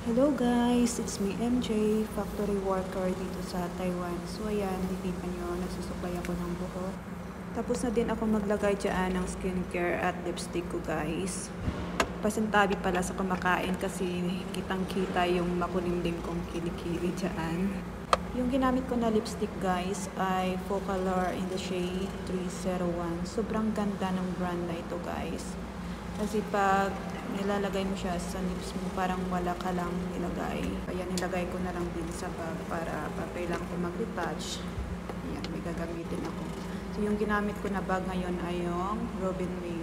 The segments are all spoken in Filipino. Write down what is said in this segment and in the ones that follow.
Hello guys, it's me MJ, factory worker dito sa Taiwan. So ayan, nakikita nyo, nagsusuklay ako ng buhok. Tapos na din ako maglagay dyan ng skincare at lipstick ko guys. Pasintabi pala sa kumakain kasi kitang-kita yung makulimlim kong kilikili dyan. Yung ginamit ko na lipstick guys ay Focalor in the shade 301. Sobrang ganda ng brand na ito guys. Kasi pag nilalagay mo siya sa lips mo, parang wala ka lang nilagay. Kaya nilagay ko na lang din sa bag para kailangan ko mag-retouch. Ayan, may gagamitin ako. So yung ginamit ko na bag ngayon ay yung Robin May.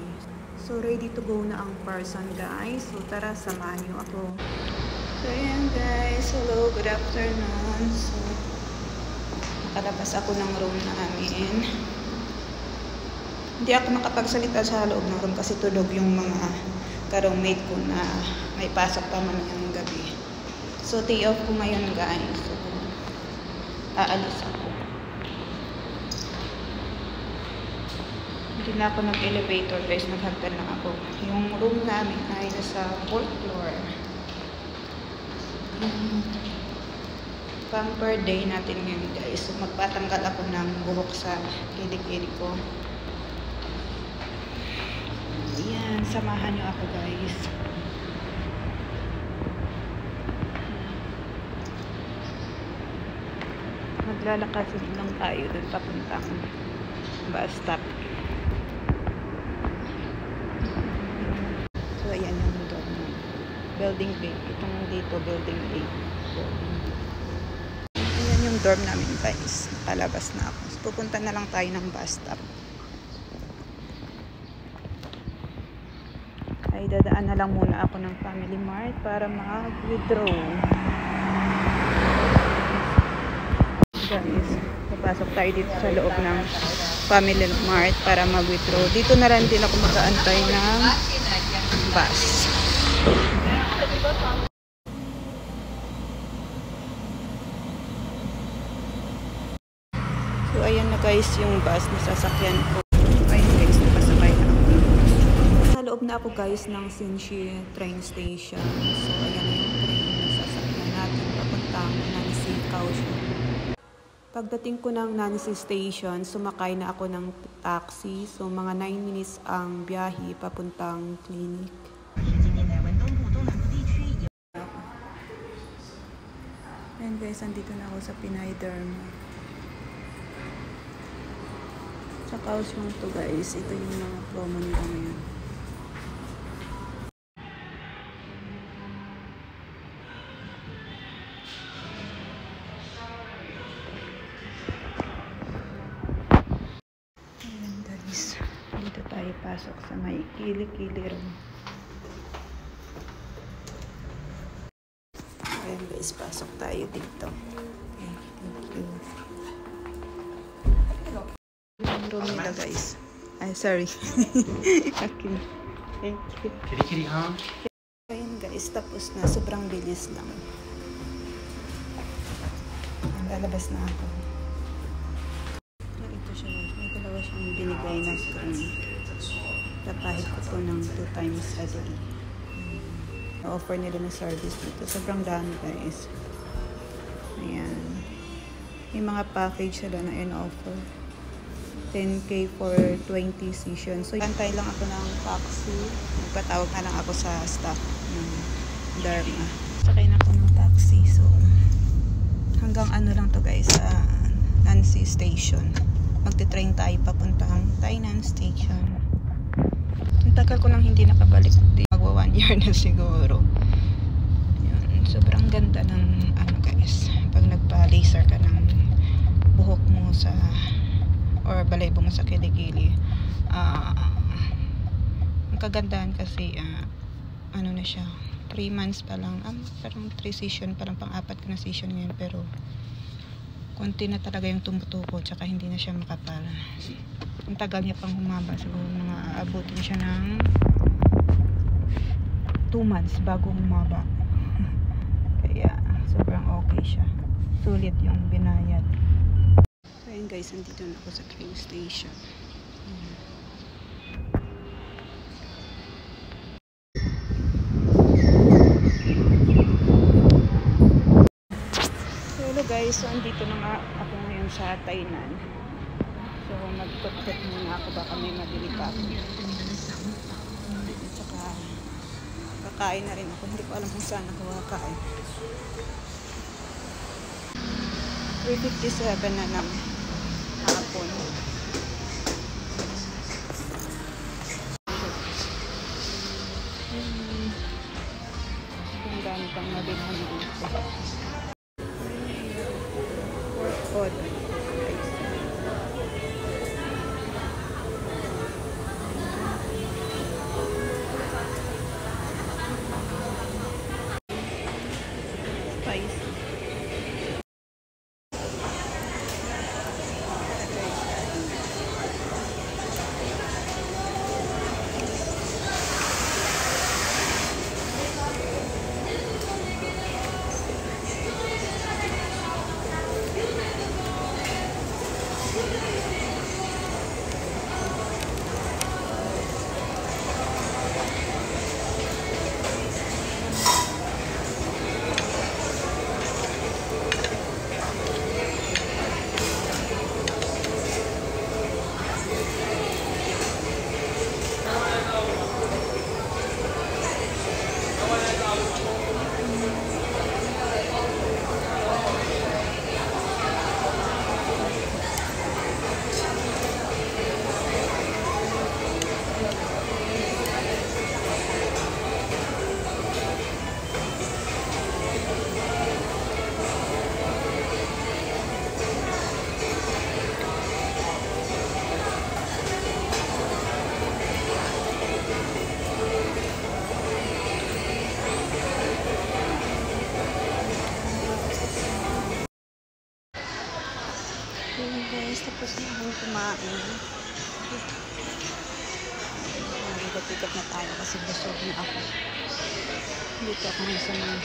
So ready to go na ang person guys. So tara, samahan niyo ako. So ayan guys, hello, good afternoon. So nakalabas ako ng room namin. Hindi ako makapagsalita sa loob ng room kasi tulog yung mga ka-roommate ko na may pasok pa man ngayong gabi. So day off ko ngayon guys. So aalis ako. Hindi na ako nag-elevator guys, naghagdan lang ako. Yung room namin ay nasa 4th floor. Pamper day natin ngayon guys. So magpatanggal ako ng buhok sa kilikili ko. Ayan, samahan nyo ako guys. Maglalakad lang tayo dun papuntang bus stop. So ayan yung dorm na building 8. Itong dito building 8. Ayan yung dorm namin guys. Nakalabas na ako. So, pupunta na lang tayo ng bus stop. Ay dadaan na lang muna ako ng Family Mart para mag-withdraw. Guys, papasok tayo dito sa loob ng Family Mart para mag-withdraw. Dito na rin din ako mag-aantay ng bus. So ayan na guys yung bus na sasakyan ko. Ayun guys, napasakay na ako. Sa loob na ako guys ng Xinxi train station. So ayan na yung train na sasakyan natin papuntang Nancy Kaohsiung. Pagdating ko ng Nancy Station, sumakay na ako ng taxi. So mga 9 minutes ang biyahe papuntang clinic. Ayan guys, andito na ako sa Pinay Derma. Sa Kaohsiung to guys, ito yung mga promo nila ngayon. Ayan guys, dito tayo pasok sa may kilikili room. Ayan guys, pasok tayo dito. Okay, thank you. Yung room nila guys. Ay, sorry. Okay. Thank you. Kilikili ha? Ayan guys, tapos na. Sobrang bilis lang. Lalabas na ako. Ito siya. May dalawa siyang binigay na cream. Napahid ko po ng 2 times a day. Na-offer nila ng service dito. Sobrang dami guys. Ayan. May mga package sila na in-offer. 10K for 20 sessions. So, antay lang ako ng taxi. Nagpatawag na lang ako sa staff ng Dharma. Sakay na ako ng taxi. So, hanggang ano lang to guys, Nancy Station. Magte-train tayo papuntang Tainan Station. Ang tagal ko nang hindi nakabalik. Magwa 1 year na siguro. Yun, sobrang ganda ng ano guys. Pag nagpa-laser ka ng buhok mo sa or balaybo mo sa kilikili, ang kagandahan kasi ano na siya, 3 months pa lang, parang 3 session pa lang, pang-4 ko na session ngayon, pero konti na talaga yung tumutuko, tsaka hindi na siya makapal. Ang tagal niya pang humaba, siguro mga aabutin siya ng 2 months bago humaba. Kaya sobrang okay siya, sulit yung binayad. Ayan guys, nandito na ako sa train station. So, andito na nga ako ngayon sa Tainan. So, magkot-kot muna ako. Baka may mabili pa ako. At saka, kakain na rin ako. Hindi ko alam kung saan ako kakain. 3:57 na ng hapon. Ang dami pang mabilhan dito. Pork odd. Spicy. Ayan guys, tapos na akong kumain. Nagikot-ikot na tayo kasi busog na ako. Dito ako ngayon sa mga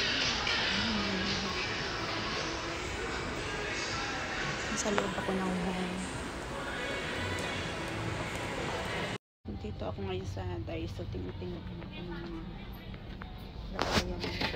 sa loob ako ng home. Dito ako ngayon sa Daiso. Tingnan ako ng mga lagayan.